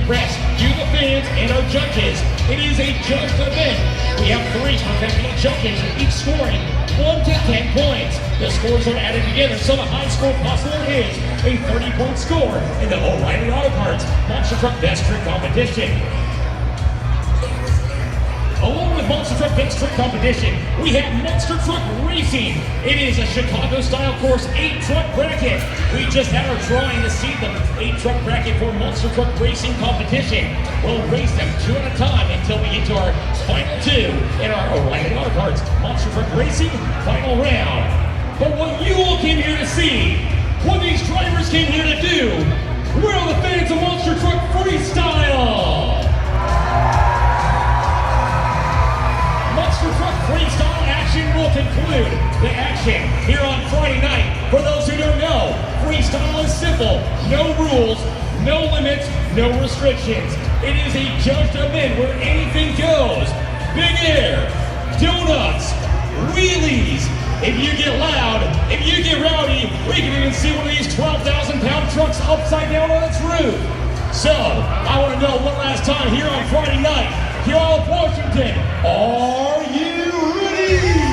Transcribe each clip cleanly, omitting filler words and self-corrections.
press to the fans and our judges. It is a just event. We have 3 professional judges, each scoring 1 to 10 points. The scores are added together, so the high score possible is a 30-point score in the O'Reilly Auto Parts Monster Truck Best Trick Competition. Along with Monster Truck Best Trick Competition, we have Monster Truck Racing. It is a Chicago-style course 8-truck bracket. We just had our drawing to see the 8-truck bracket for Monster Truck Racing Competition. We'll race them 2 at a time until we get to our final 2 in our O'Reilly Auto Parts Monster Truck Racing final round. But what you all came here to see, what these drivers came here to do, we're all the fans of Monster Truck Freestyle. Monster Truck Freestyle action will conclude the action here on Friday night. For those who don't know, freestyle is simple. No rules, no limits, no restrictions. It is a judged event where anything goes. Big air, donuts, wheelies. If you get loud, if you get rowdy, we can even see one of these 12,000-pound trucks upside down on its roof. So, I want to know one last time here on Friday night, Puyallup, Washington, are you ready?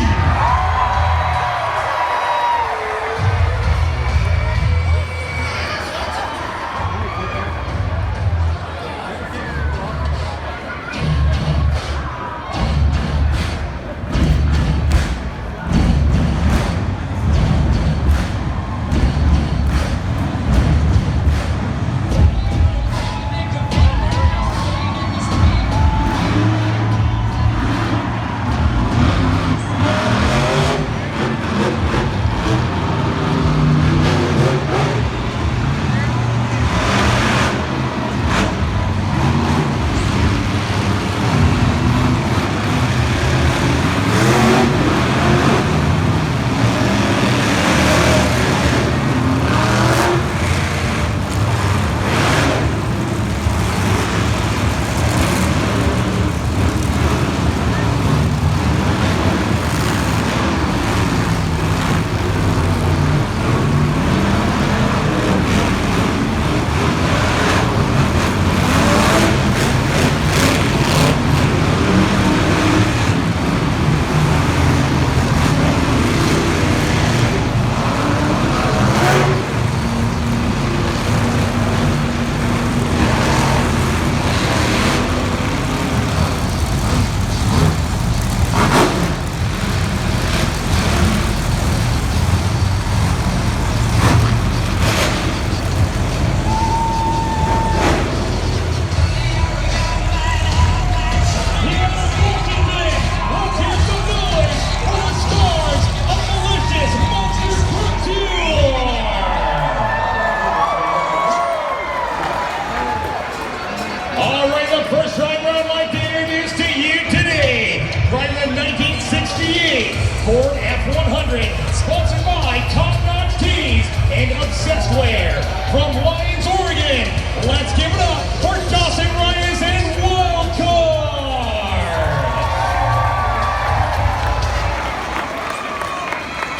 Ford F-100, sponsored by Top Notch Tees and Obsessed Wear. From Lyons, Oregon, let's give it up for Dawson Reyes and Wildcard!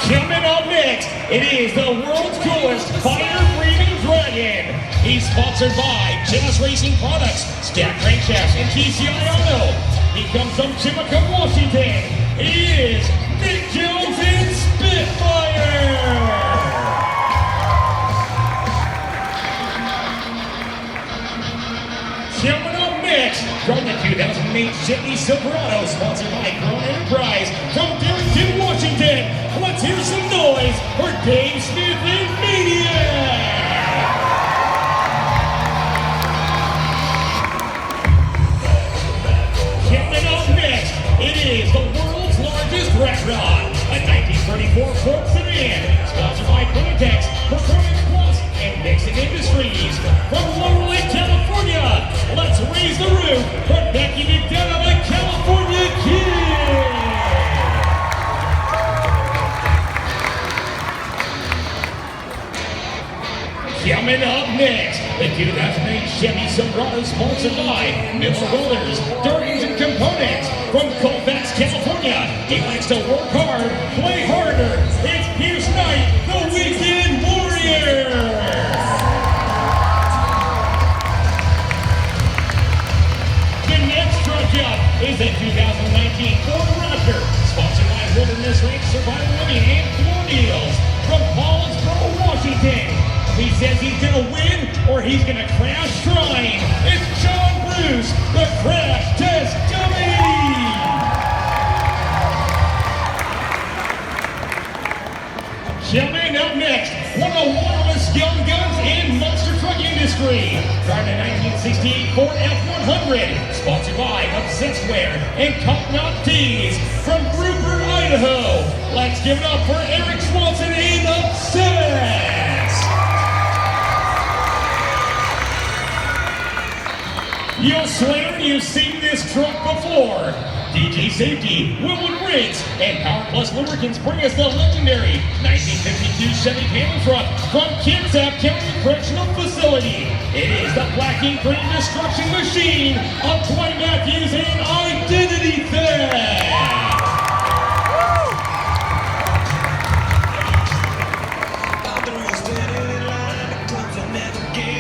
Coming up next, it is the world's coolest fire-breathing dragon. He's sponsored by Jazz Racing Products, Stack Crankshafts, and TCI Auto. He comes from Chimacum, Washington. He is Nick Jones in Spitfire! Coming up next, from the 2008 Chevy Silverado, sponsored by Crown Enterprise, from Darrington, Washington, let's hear some noise for Dave Smith and Maniac! Coming up next, it is the world's largest rat rod, a 1934 Ford sedan, sponsored by Playtex, Performance Plus, and Nixon Industries. From Lower Lake, California, let's raise the roof for Becky McDonough, the California Kid! Coming up next, the 2008 Chevy Silverado, sponsored by Miller Brothers, Durkins and Components. From Colfax, California, he likes to work hard, play harder. It's Pierce Knight, the Weekend Warrior. up is the 2019 Ford Raptor, sponsored by Wilderness Range Survival Living and Floor Deals from Paulsboro, Washington. He says he's gonna win or he's gonna crash trying. It's John Bruce, the Crash Test Dummy! Gentlemen, up next, one of the wildest young guns in monster truck industry. Driving a 1968 Ford F-100, sponsored by Obsessed Wear and Top Knot Tees from Rupert, Idaho. Let's give it up for Eric Swanson in Obsessed. You'll swear you've seen this truck before. DJ Safety, Willwood Rigs, and Power Plus Lubricants bring us the legendary 1952 Chevy Camel truck from Kitsap County Correctional Facility. It is the black ink green destruction machine of Dwight Matthews and identity theft.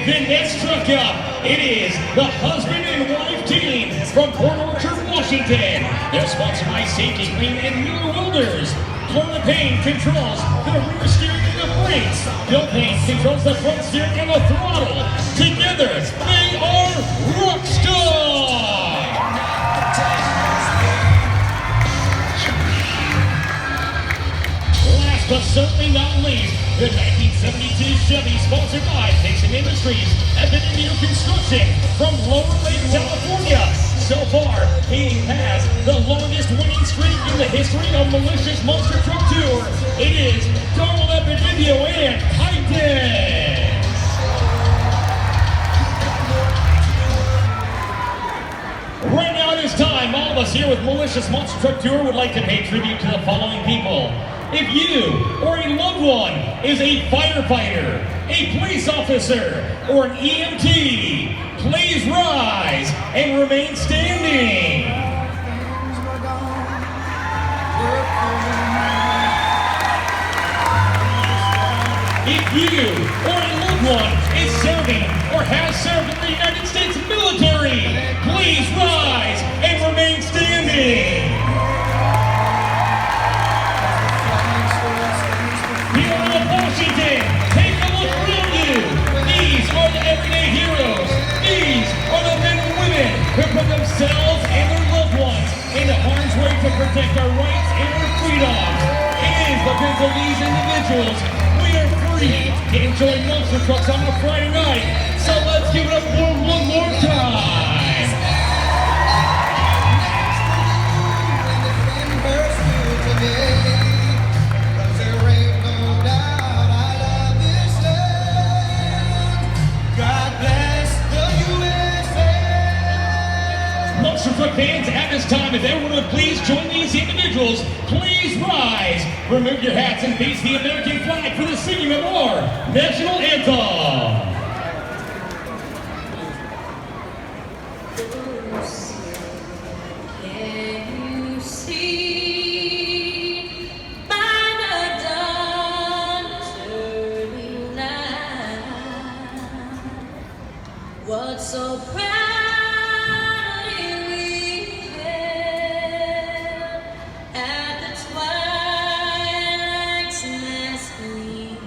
The next truck up, it is the husband and wife team from Port Orchard, Washington. They're sponsored by Safety Clean and Miller Welders. Florida Payne controls the rear steering and the brakes. Bill Payne controls the front steering and the throttle. Together, they are Rockstar! Last but certainly not least, the 1972 Chevy, sponsored by Dixon Industries, Evan Indio Construction from Lower Lake, California. So far, he has the longest winning streak in the history of Malicious Monster Truck Tour. It is Donald Epidemio and Titan. Right now it is time. All of us here with Malicious Monster Truck Tour would like to pay tribute to the following people. If you or a loved one is a firefighter, a police officer, or an EMT, please rise and remain standing. If you or a loved one is serving or has served in the United States military, please rise and remain standing. Washington, take a look around you. These are the everyday heroes. These are the men and women who put themselves and their loved ones into harm's way to protect our rights and our freedoms. It is because of these individuals we are free to enjoy monster trucks on a Friday night. So let's give it up for one more time. Monster Truck fans, at this time, if everyone would please join these individuals, please rise. Remove your hats and face the American flag for the singing of our national anthem. What's so proudly we hailed at the twilight's last gleaming,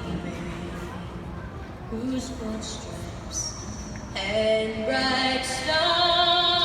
whose broad stripes and bright stars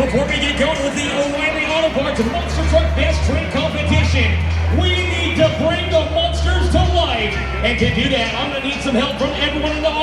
Before we get going with the O'Reilly Auto Parts Monster Truck Best Trick Competition, we need to bring the monsters to life. And to do that, I'm going to need some help from everyone in the audience.